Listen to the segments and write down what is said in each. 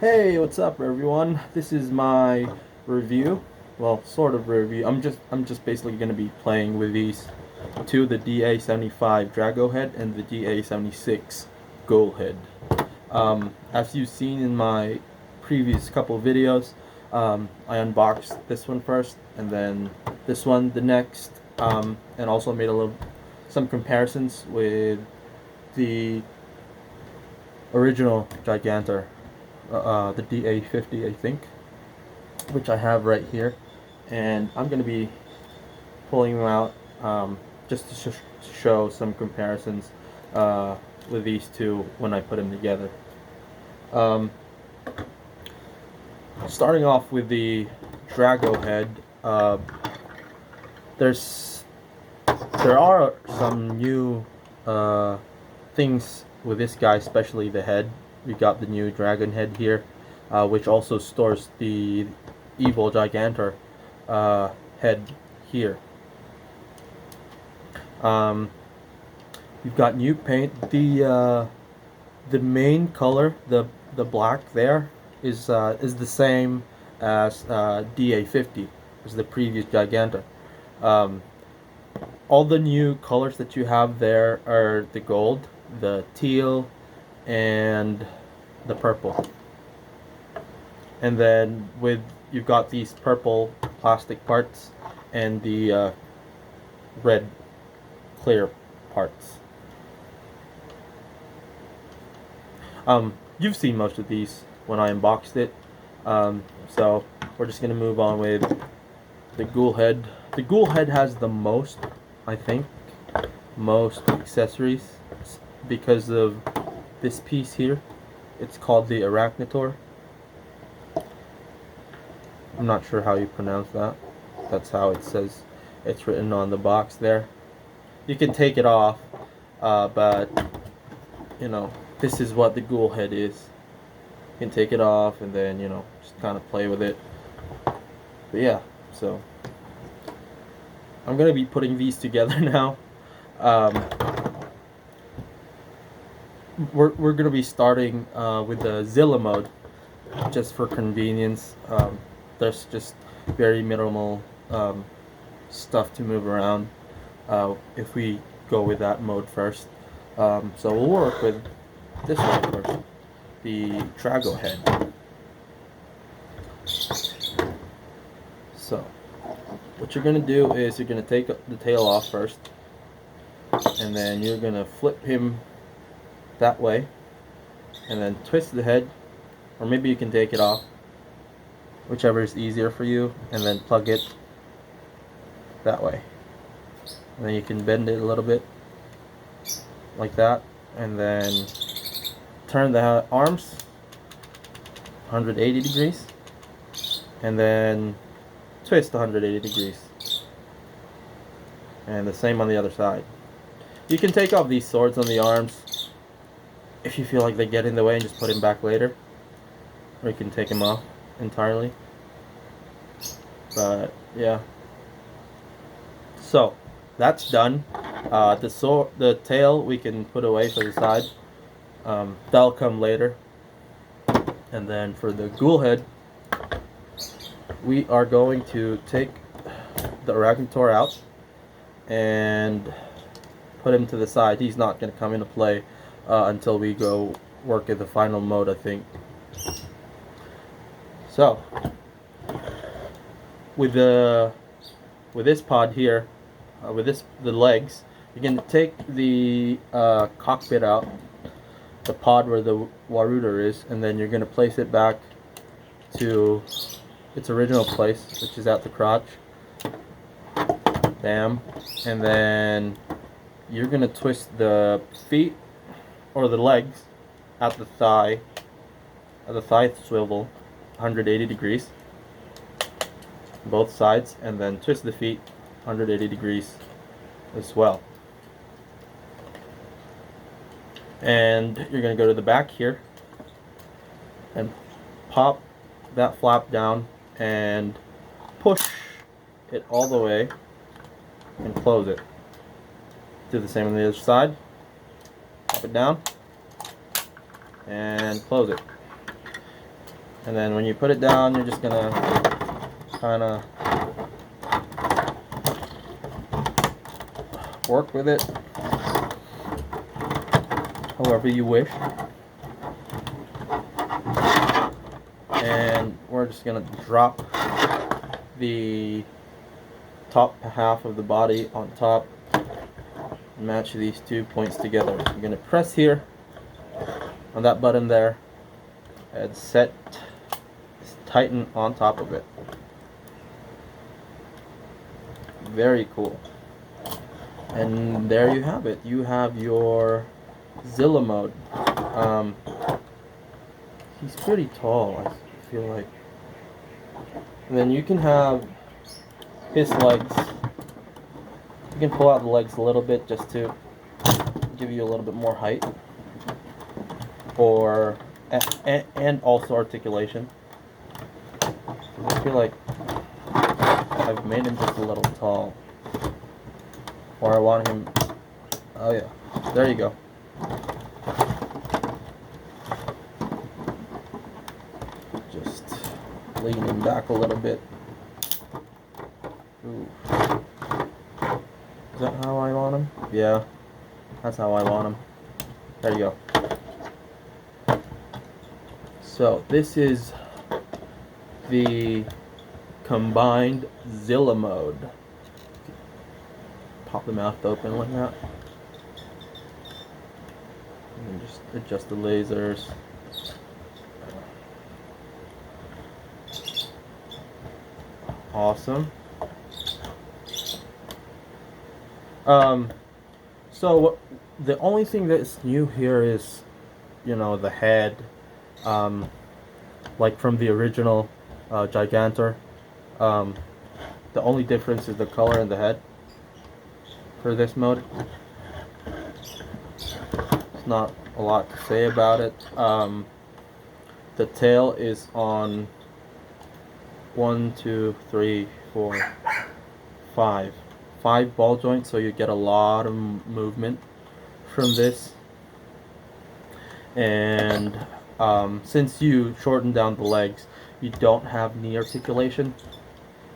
Hey, what's up everyone? This is my review. Well, sort of review. I'm just basically going to be playing with these two, the DA-75 Dragohead and the DA-76 Ghoulhead. As you've seen in my previous couple of videos, I unboxed this one first and then this one the next, and also made some comparisons with the original Giganter, the DA50, I think, which I have right here, and I'm going to be pulling them out just to show some comparisons with these two when I put them together. Um, Starting off with the Dragohead, there's there are some new things with this guy, especially the head. We got the new dragon head here, which also stores the Evol-Giganter head here. We've got new paint. The main color, the black there, is the same as DA50, as the previous Giganter. All the new colors that you have there are the gold, the teal, and the purple. And then you've got these purple plastic parts and the red clear parts. You've seen most of these when I unboxed it, so we're just gonna move on with the Ghoulhead. The Ghoulhead has the most, I think, most accessories because of this piece here. It's called the Arachnator. I'm not sure how you pronounce that. That's how it says it's written on the box there. You can take it off, but you know, this is what the Ghoulhead is. You can take it off and then, you know, just kind of play with it. But yeah, so I'm gonna be putting these together now. We're gonna be starting with the Zilla Mode, just for convenience. There's just very minimal stuff to move around if we go with that mode first. So we'll work with this one first, the Dragohead. So what you're gonna do is you're gonna take the tail off first, and then you're gonna flip him that way, and then twist the head, or maybe you can take it off, whichever is easier for you, and then plug it that way. And then you can bend it a little bit like that, and then turn the arms 180 degrees, and then twist 180 degrees, and the same on the other side. You can take off these swords on the arms if you feel like they get in the way and just put them back later, or you can take them off entirely. But yeah, so that's done. The tail we can put away for the side. That'll come later. And then for the Ghoulhead, we are going to take the Arachnator out and put him to the side. He's not going to come into play until we go work at the final mode, I think. So with this pod here, the legs, you can take the cockpit out, the pod where the Waruder is, and then you're going to place it back to its original place, which is at the crotch. Bam. And then you're going to twist the feet or the legs at the thigh swivel 180 degrees, both sides, and then twist the feet 180 degrees as well. And you're going to go to the back here and pop that flap down and push it all the way and close it. Do the same on the other side. Pop it down and close it. And then when you put it down, you're just gonna kind of work with it however you wish. And we're just gonna drop the top half of the body on top, match these 2 points together. You're gonna press here on that button there and set tighten on top of it. Very cool. And there you have it. You have your Zilla Mode. He's pretty tall, I feel like. And then you can have his legs. You can pull out the legs a little bit just to give you a little bit more height, or and also articulation. I feel like I've made him just a little tall, or I want him. Oh yeah, there you go. Just lean him back a little bit. Ooh. Is that how I want him? Yeah, that's how I want him. There you go. So this is the combined Zilla Mode. Pop the mouth open like that. And just adjust the lasers. Awesome. So the only thing that's new here is, you know, the head. Like from the original Giganter. The only difference is the color in the head for this mode. It's not a lot to say about it. The tail is on 1, 2, 3, 4, 5 ball joints, so you get a lot of movement from this. And since you shorten down the legs, you don't have knee articulation,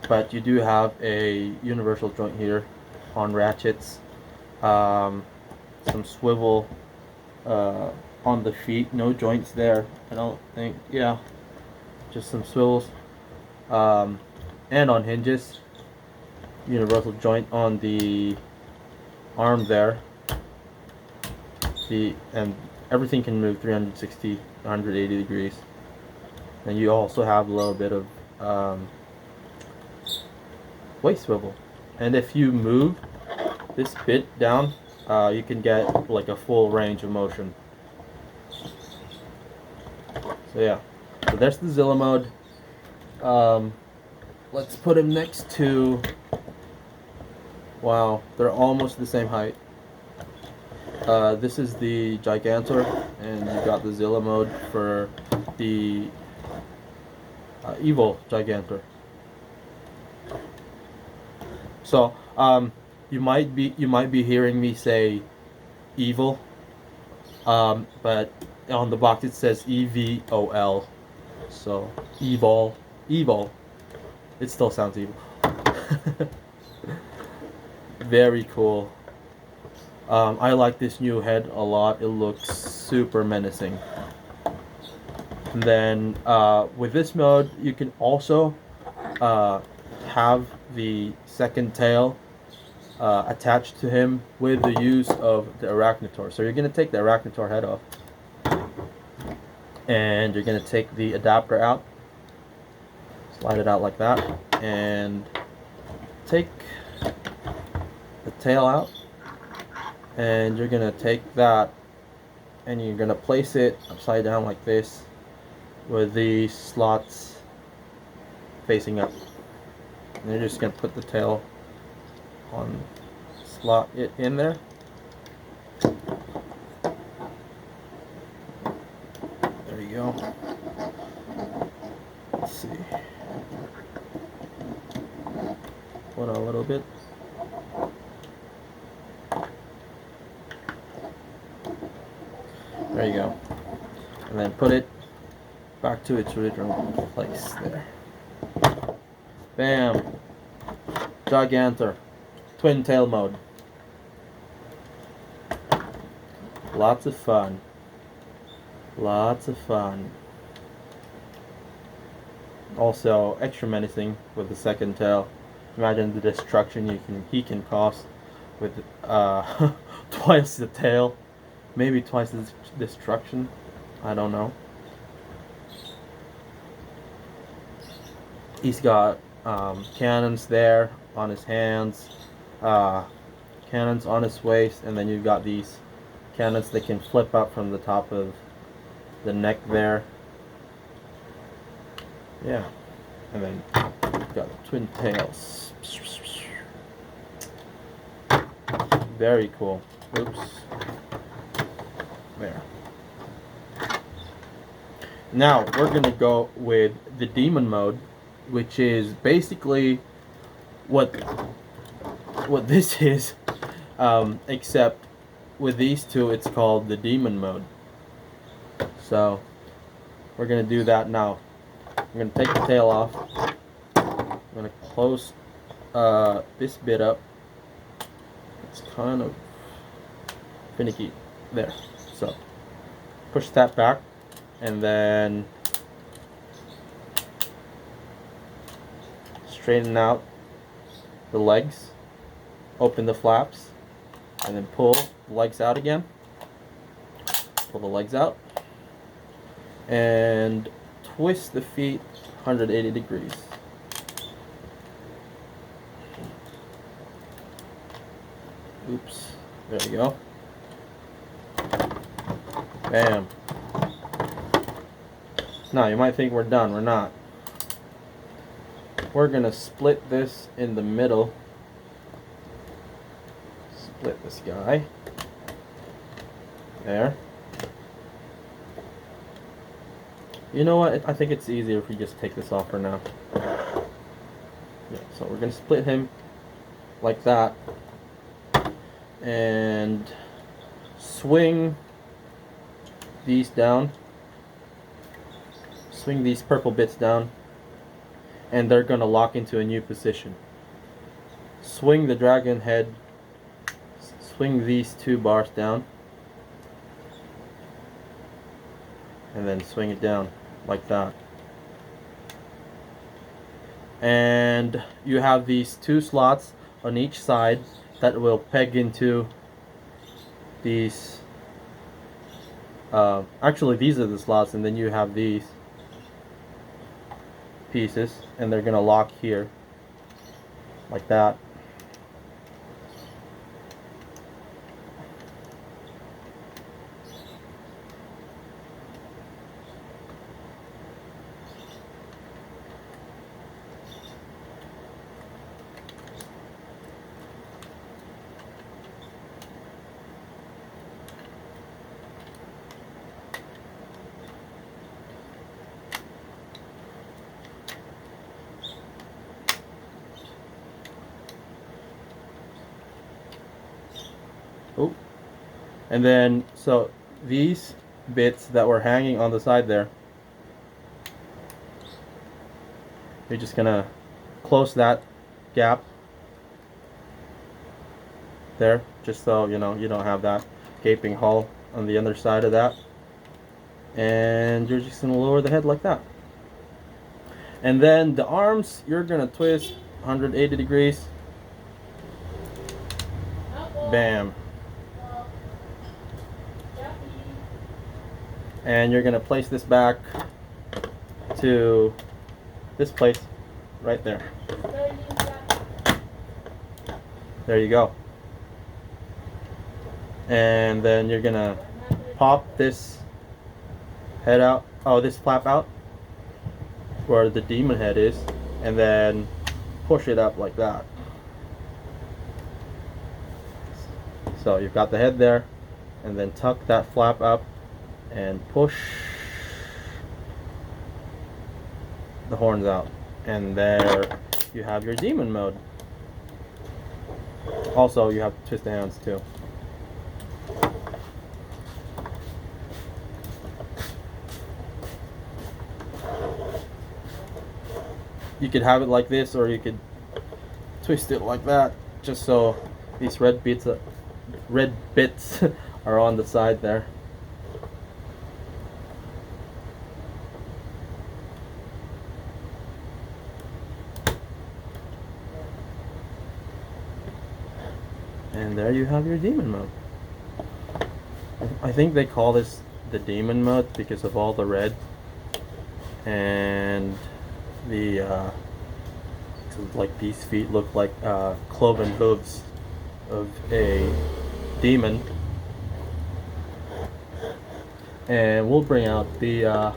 but you do have a universal joint here on ratchets, some swivel on the feet, no joints there, I don't think, yeah, just some swivels, and on hinges, universal joint on the arm there, and everything can move 360, 180 degrees. And you also have a little bit of waist swivel. And if you move this bit down, you can get like a full range of motion. So yeah, so there's the Zilla Mode. Let's put him next to, wow, they're almost the same height. This is the Giganter, and you got the Zilla Mode for the Evol-Giganter. So you might be hearing me say evil, but on the box it says EVOL. So evil. It still sounds evil. Very cool. I like this new head a lot. It looks super menacing. And then with this mode, you can also have the second tail attached to him with the use of the Arachnator. So you're going to take the Arachnator head off, and you're going to take the adapter out, slide it out like that, and take the tail out, and you're going to take that and you're going to place it upside down like this with the slots facing up. And you're just going to put the tail on, slot it in there. There you go. Let's see. Put a little bit. There you go. And then put it back back to its original place there. Bam! Giganter. Twin tail mode. Lots of fun. Lots of fun. Also, extra menacing with the second tail. Imagine the destruction he can cause with twice the tail. Maybe twice the destruction. I don't know. He's got cannons there on his hands, cannons on his waist, and then you've got these cannons that can flip up from the top of the neck there. Yeah, and then you've got the twin tails. Very cool. Oops. There. Now we're gonna go with the demon mode, which is basically what this is, except with these two it's called the demon mode. So we're gonna do that now. I'm gonna take the tail off. I'm gonna close this bit up. It's kind of finicky there. So push that back, and then straighten out the legs, open the flaps, and then pull the legs out again. Pull the legs out, and twist the feet 180 degrees. Oops, there you go. Bam. Now you might think we're done. We're not. We're gonna split this in the middle. Split this guy. There. You know what? I think it's easier if we just take this off for now. Yeah, so we're gonna split him like that. And swing these down. Swing these purple bits down, and they're gonna lock into a new position. Swing the dragon head, swing these two bars down, and then swing it down like that. And you have these two slots on each side that will peg into these. Actually, these are the slots, and then you have these pieces, and they're gonna lock here like that. Oh, and then so these bits that were hanging on the side there, you're just gonna close that gap there, just so you know you don't have that gaping hole on the other side of that. And you're just gonna lower the head like that. And then the arms, you're gonna twist 180 degrees. Bam. And you're gonna place this back to this place right there. There you go. And then you're gonna pop this head out, this flap out where the demon head is, and then push it up like that. So you've got the head there, and then tuck that flap up and push the horns out, and there you have your demon mode. Also, you have to twist the hands too. you could have it like this, or you could twist it like that, just so these red bits are on the side there. And there you have your demon mode. I think they call this the demon mode because of all the red and the like these feet look like cloven hooves of a demon. And we'll bring out the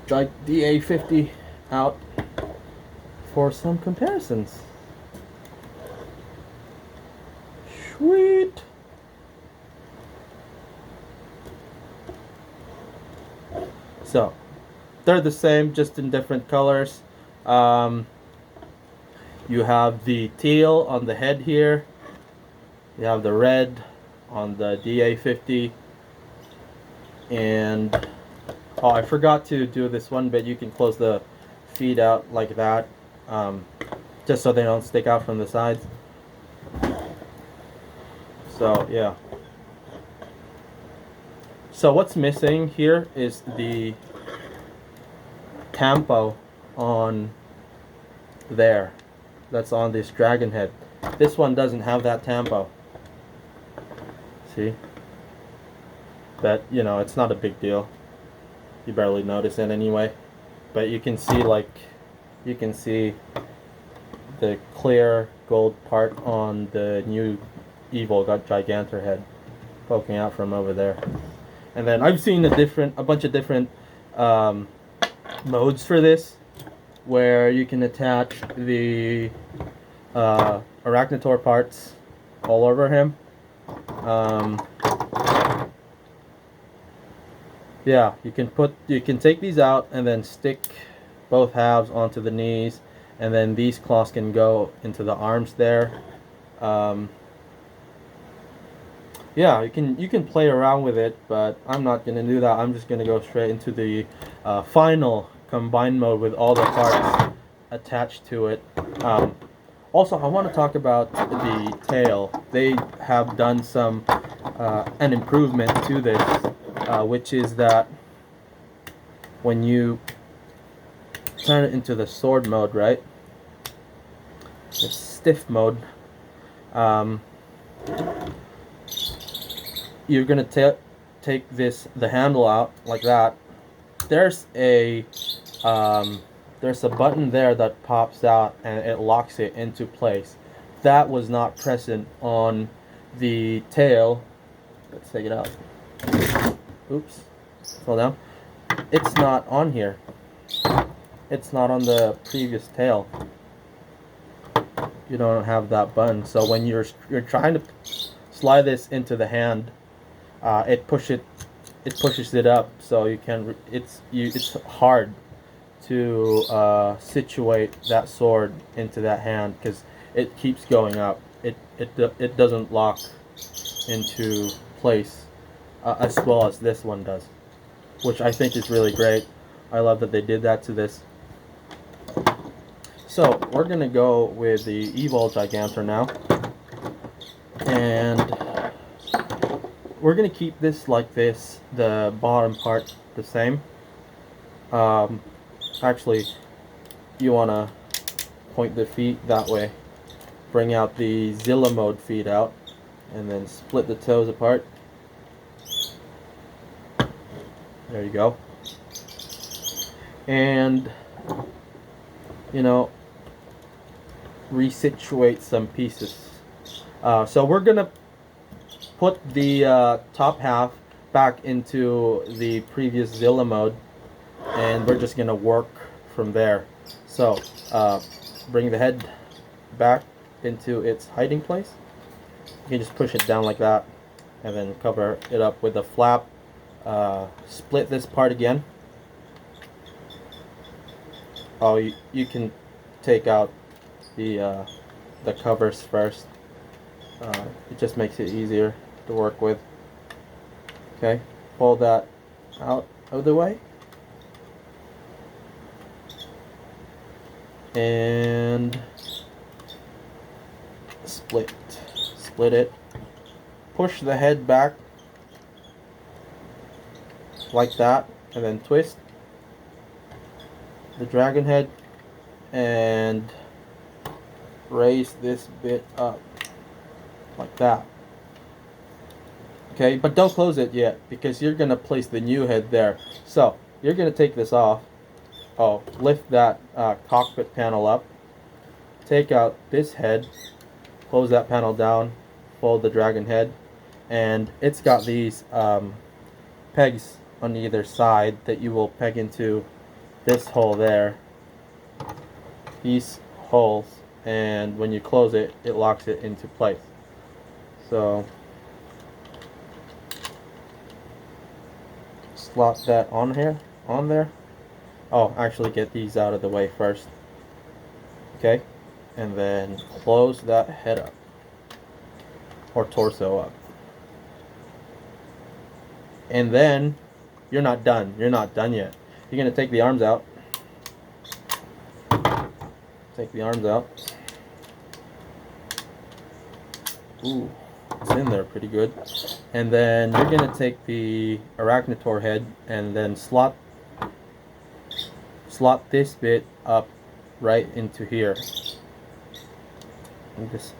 DA-50 out for some comparisons. Sweet. So they're the same, just in different colors. You have the teal on the head here. You have the red on the DA-50. And oh, I forgot to do this one bit. You can close the feet out like that, just so they don't stick out from the sides. So yeah. So what's missing here is the tampo on there. That's on this dragon head. This one doesn't have that tampo. See? But, you know, it's not a big deal. You barely notice it anyway. But you can see, like, you can see the clear gold part on the new Evol-Giganter head poking out from over there. And then I've seen a bunch of different modes for this, where you can attach the Arachnator parts all over him. Yeah, you can take these out and then stick both halves onto the knees, and then these claws can go into the arms there. Yeah, you can play around with it, but I'm not gonna do that. I'm just gonna go straight into the final combined mode with all the parts attached to it. Also, I want to talk about the tail. They have done an improvement to this, which is that when you turn it into the sword mode, right? It's stiff mode. You're gonna take the handle out like that. There's a button there that pops out and it locks it into place. That was not present on the tail. Let's take it out. Oops. Slow down. It's not on here. It's not on the previous tail. You don't have that button. So when you're trying to slide this into the hand, it pushes it up, so you can. It's hard to situate that sword into that hand because it keeps going up. It doesn't lock into place as well as this one does, which I think is really great. I love that they did that to this. So we're gonna go with the Evol-Giganter now, and we're gonna keep this like this, the bottom part the same. Actually, you wanna point the feet that way. Bring out the Zilla Mode feet out, and then split the toes apart. There you go. And, you know, resituate some pieces. So we're gonna put the top half back into the previous Zilla mode, and we're just gonna work from there. So bring the head back into its hiding place. You can just push it down like that, and then cover it up with a flap. Split this part again. Oh, you can take out the covers first. It just makes it easier to work with. Okay, pull that out of the way. and split it. Push the head back like that, and then twist the dragon head and raise this bit up like that. Okay, but don't close it yet because you're gonna place the new head there. So you're gonna take this off. Oh, lift that cockpit panel up. Take out this head. Close that panel down. Fold the dragon head, and it's got these pegs on either side that you will peg into this hole there. These holes, and when you close it, it locks it into place. So slot that on there. Oh, actually get these out of the way first. Okay, and then close that head up, or torso up. And then you're not done. You're not done yet. You're gonna take the arms out. Take the arms out. Ooh, it's in there pretty good. And then you're gonna take the Arachnator head and then slot this bit up right into here.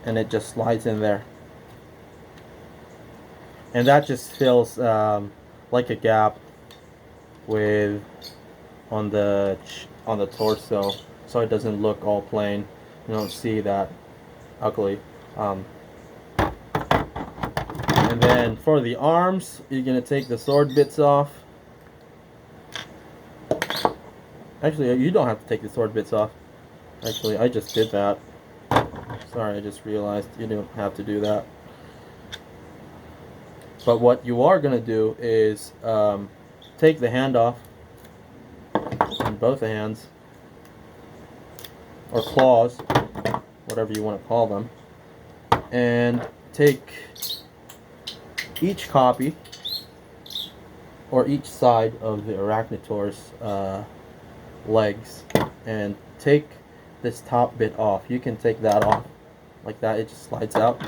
And it just slides in there. And that just fills like a gap with on the torso, so it doesn't look all plain. You don't see that ugly. And then for the arms, you're gonna take the sword bits off. Actually, you don't have to take the sword bits off. Actually, I just did that. Sorry, I just realized you don't have to do that. But what you are gonna do is take the hand off, and both the hands, or claws, whatever you want to call them, and take each copy, or each side of the Arachnator's legs, and take this top bit off. You can take that off like that, it just slides out,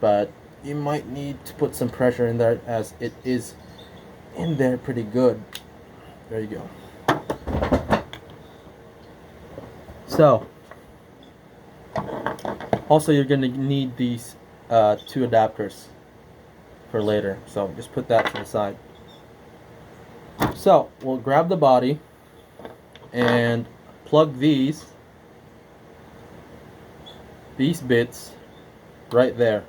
but you might need to put some pressure in there as it is in there pretty good. There you go. So also you're going to need these two adapters for later, so just put that to the side. So we'll grab the body and plug these bits right there,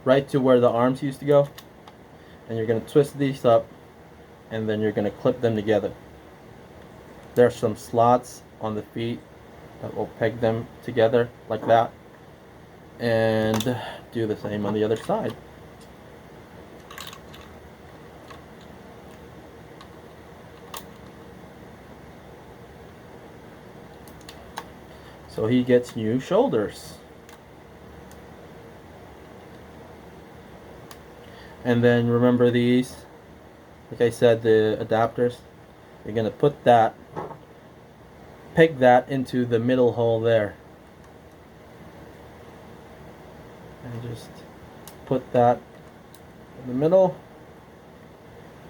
right to where the arms used to go, and you're going to twist these up, and then you're going to clip them together. There's some slots on the feet that will peg them together like that, and do the same on the other side. So he gets new shoulders. And then remember these, like I said, the adapters. You're going to put that, peg that into the middle hole there. And just put that in the middle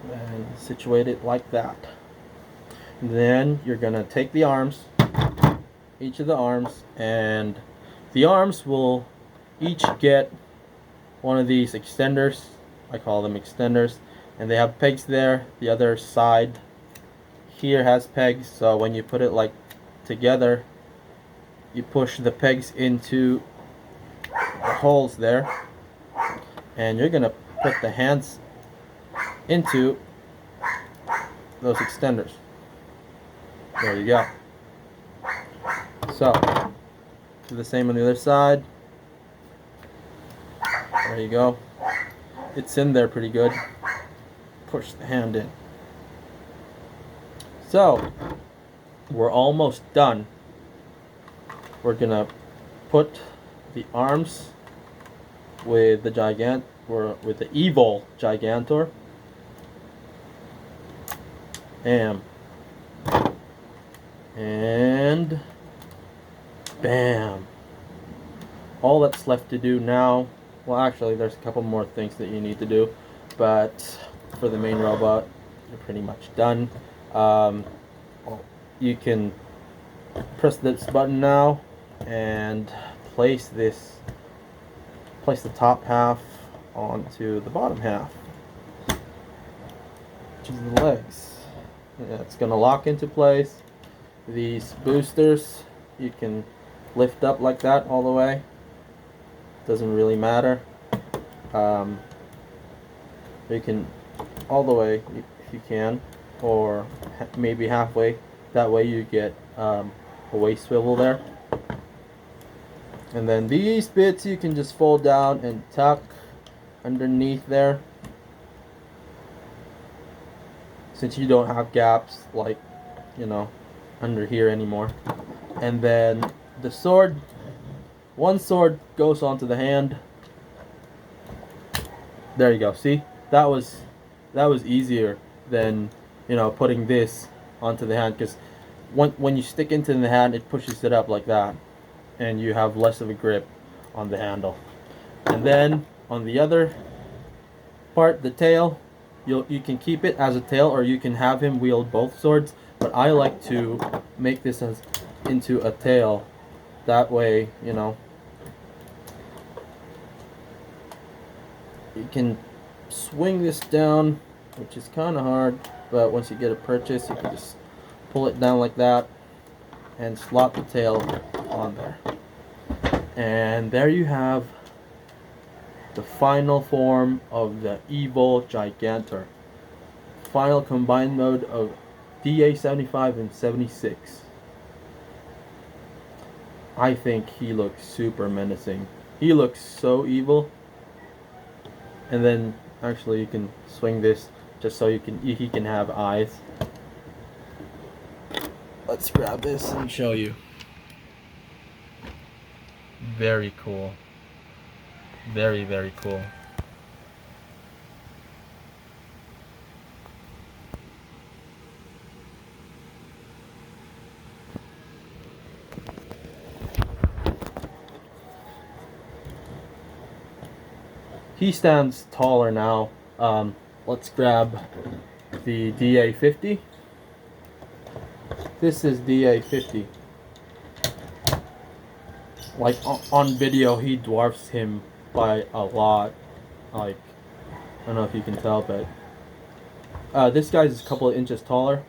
and situate it like that. And then you're going to take the arms, each of the arms, and the arms will each get one of these extenders. I call them extenders, and they have pegs there. The other side here has pegs, so when you put it like together, you push the pegs into the holes there, and you're gonna put the hands into those extenders. There you go. So do the same on the other side. There you go. It's in there pretty good. Push the hand in. So we're almost done. We're gonna put the arms with the with the Evol-Giganter, and Bam! All that's left to do now, well actually there's a couple more things that you need to do, but for the main robot, you're pretty much done. You can press this button now and place the top half onto the bottom half, which is the legs. Yeah, it's going to lock into place. These boosters you can lift up like that all the way. Doesn't really matter. You can all the way if you can, or maybe halfway. That way you get a waist swivel there. And then these bits you can just fold down and tuck underneath there, since you don't have gaps like, you know, under here anymore. And then the sword, one sword goes onto the hand. There you go. See, that was easier than, you know, putting this onto the hand, because when you stick into the hand, it pushes it up like that, and you have less of a grip on the handle. And then on the other part, the tail, you can keep it as a tail, or you can have him wield both swords, but I like to make this into a tail. That way, you know, you can swing this down, which is kind of hard, but once you get a purchase, you can just pull it down like that and slot the tail on there. And there you have the final form of the Evol-Giganter. Final combined mode of DA-75 and 76. I think he looks super menacing. He looks so evil. And then actually you can swing this just so he can have eyes. Let's grab this and show you. Very cool. Very, very cool. He stands taller now. Let's grab the DA-50. This is DA-50. Like on video, he dwarfs him by a lot. Like, I don't know if you can tell, but this guy's a couple of inches taller.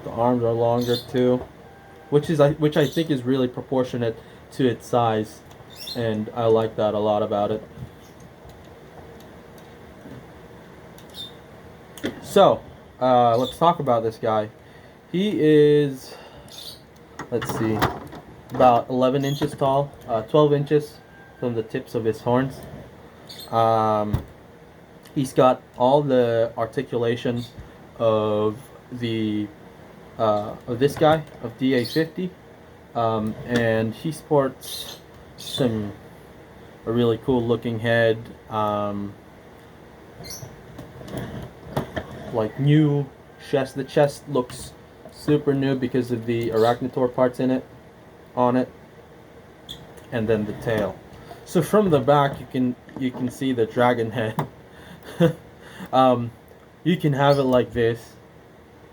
The arms are longer too, which I think is really proportionate to its size, and I like that a lot about it. So, let's talk about this guy. He is, let's see, about 11 inches tall, 12 inches from the tips of his horns. He's got all the articulation of the of this guy, of DA-50, and he sports a really cool looking head, like new chest. The chest looks super new because of the arachnotor parts on it, and then the tail. So from the back you can see the dragon head. You can have it like this.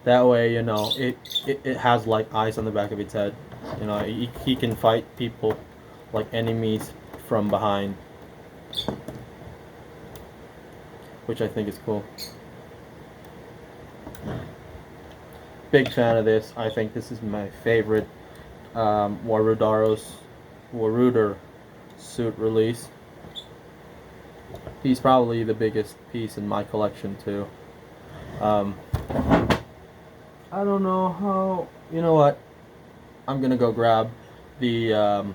That way, you know, it has like eyes on the back of its head. You know, he can fight people like enemies from behind, which I think is cool. Big fan of this. I think this is my favorite Waruder suit release. He's probably the biggest piece in my collection too. I don't know how. You know what? I'm gonna go grab the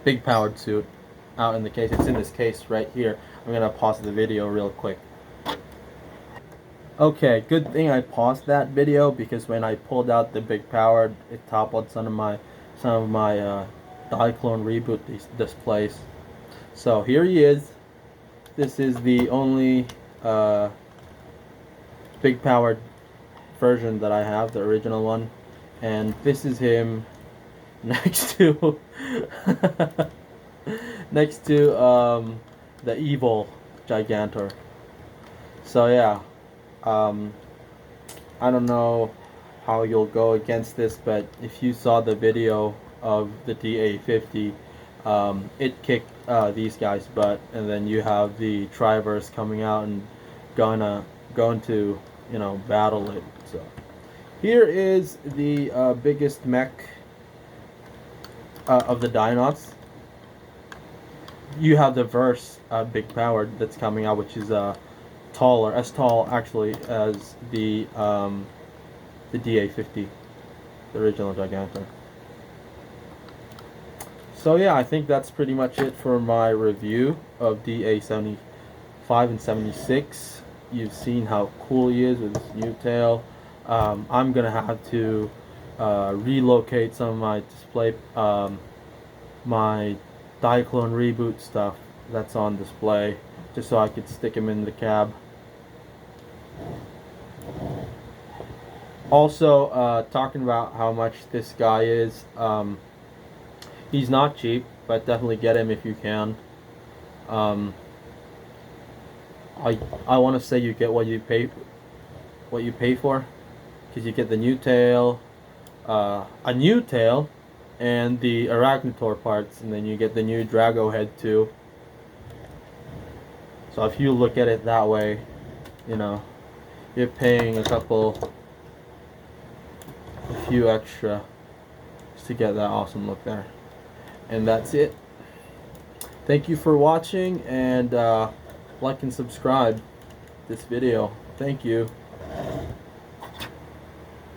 big powered suit out in the case. It's in this case right here. I'm gonna pause the video real quick. Okay, good thing I paused that video, because when I pulled out the big powered, it toppled some of my Diaclone Reboot displays. So here he is. This is the only big powered version that I have, the original one, and this is him next to next to the Evol-Giganter. So yeah, I don't know how you'll go against this, but if you saw the video of the DA-50, it kicked these guys' butt, and then you have the Triverse coming out and going to battle it. So here is the biggest mech of the Dinauts. You have the Verse Big Power that's coming out, which is taller, as tall actually as the DA-50, the original Gigantor. So yeah, I think that's pretty much it for my review of DA-75 and 76. You've seen how cool he is with his new tail. I'm gonna have to relocate some of my display, my Diaclone Reboot stuff that's on display, just so I could stick him in the cab. Also, talking about how much this guy is, he's not cheap, but definitely get him if you can. I want to say you get what you pay for, because you get the new tail, a new tail, and the Arachnotor parts, and then you get the new Dragohead too. So if you look at it that way, you're paying a few extra just to get that awesome look there. And that's it. Thank you for watching, and like and subscribe this video. Thank you.